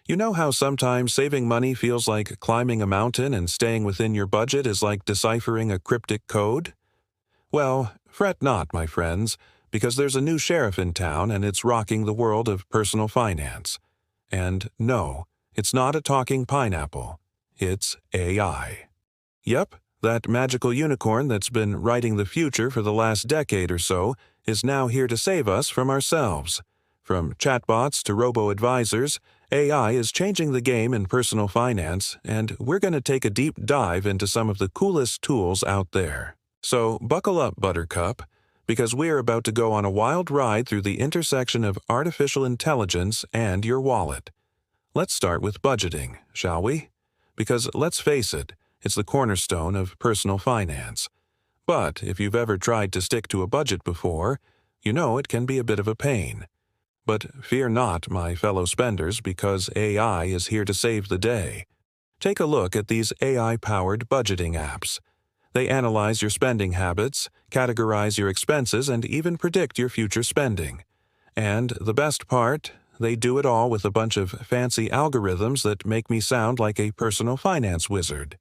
You know how sometimes saving money feels like climbing a mountain and staying within your budget is like deciphering a cryptic code? Well, fret not, my friends, because there's a new sheriff in town and it's rocking the world of personal finance. And no, it's not a talking pineapple. It's AI. Yep, that magical unicorn that's been writing the future for the last decade or so is now here to save us from ourselves. From chatbots to robo-advisors, AI is changing the game in personal finance, and we're going to take a deep dive into some of the coolest tools out there. So buckle up, Buttercup, because we're about to go on a wild ride through the intersection of artificial intelligence and your wallet. Let's start with budgeting, shall we? Because let's face it, it's the cornerstone of personal finance. But if you've ever tried to stick to a budget before, you know it can be a bit of a pain. But fear not, my fellow spenders, because AI is here to save the day. Take a look at these AI-powered budgeting apps. They analyze your spending habits, categorize your expenses, and even predict your future spending. And the best part, they do it all with a bunch of fancy algorithms that make me sound like a personal finance wizard.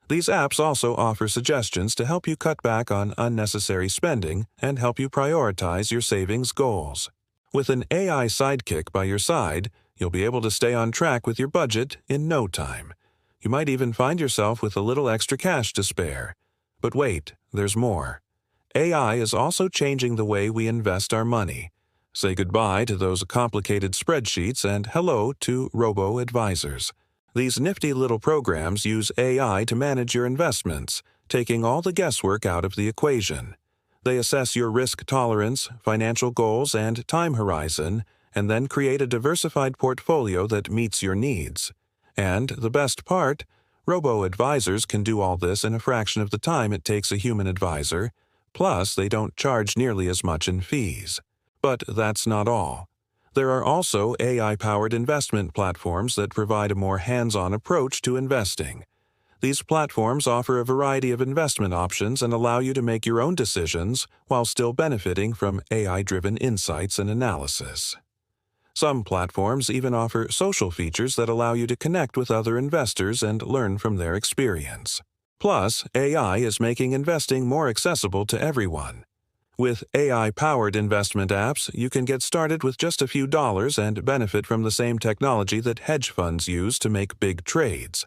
These apps also offer suggestions to help you cut back on unnecessary spending and help you prioritize your savings goals. With an AI sidekick by your side, you'll be able to stay on track with your budget in no time. You might even find yourself with a little extra cash to spare. But wait, there's more. AI is also changing the way we invest our money. Say goodbye to those complicated spreadsheets and hello to robo-advisors. These nifty little programs use AI to manage your investments, taking all the guesswork out of the equation. They assess your risk tolerance, financial goals, and time horizon, and then create a diversified portfolio that meets your needs. And the best part, robo-advisors can do all this in a fraction of the time it takes a human advisor, plus they don't charge nearly as much in fees. But that's not all. There are also AI-powered investment platforms that provide a more hands-on approach to investing. These platforms offer a variety of investment options and allow you to make your own decisions while still benefiting from AI-driven insights and analysis. Some platforms even offer social features that allow you to connect with other investors and learn from their experience. Plus, AI is making investing more accessible to everyone. With AI-powered investment apps, you can get started with just a few dollars and benefit from the same technology that hedge funds use to make big trades.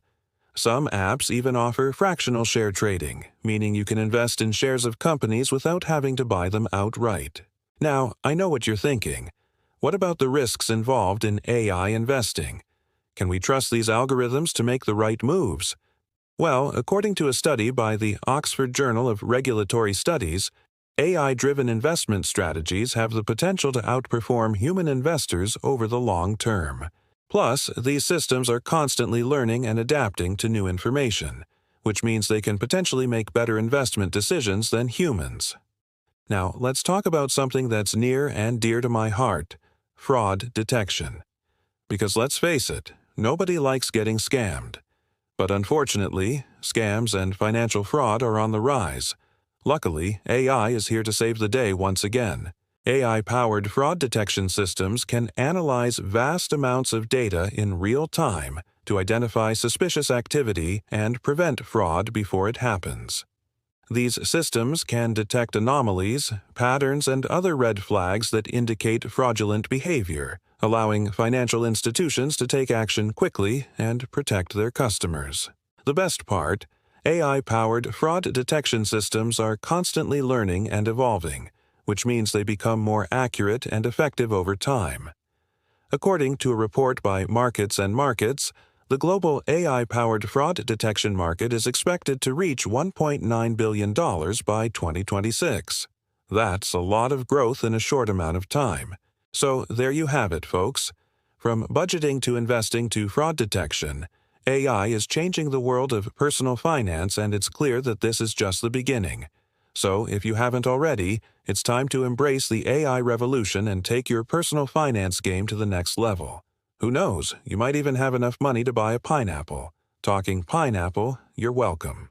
Some apps even offer fractional share trading, meaning you can invest in shares of companies without having to buy them outright. Now, I know what you're thinking. What about the risks involved in AI investing? Can we trust these algorithms to make the right moves? Well, according to a study by the Oxford Journal of Regulatory Studies, AI-driven investment strategies have the potential to outperform human investors over the long term. Plus, these systems are constantly learning and adapting to new information, which means they can potentially make better investment decisions than humans. Now, let's talk about something that's near and dear to my heart: fraud detection. Because let's face it, nobody likes getting scammed. But unfortunately, scams and financial fraud are on the rise. Luckily, AI is here to save the day once again. AI-powered fraud detection systems can analyze vast amounts of data in real time to identify suspicious activity and prevent fraud before it happens. These systems can detect anomalies, patterns, and other red flags that indicate fraudulent behavior, allowing financial institutions to take action quickly and protect their customers. The best part, AI-powered fraud detection systems are constantly learning and evolving, which means they become more accurate and effective over time. According to a report by Markets and Markets, the global AI-powered fraud detection market is expected to reach $1.9 billion by 2026. That's a lot of growth in a short amount of time. So there you have it, folks. From budgeting to investing to fraud detection, AI is changing the world of personal finance, and it's clear that this is just the beginning. So, if you haven't already, it's time to embrace the AI revolution and take your personal finance game to the next level. Who knows, you might even have enough money to buy a pineapple. Talking pineapple, you're welcome.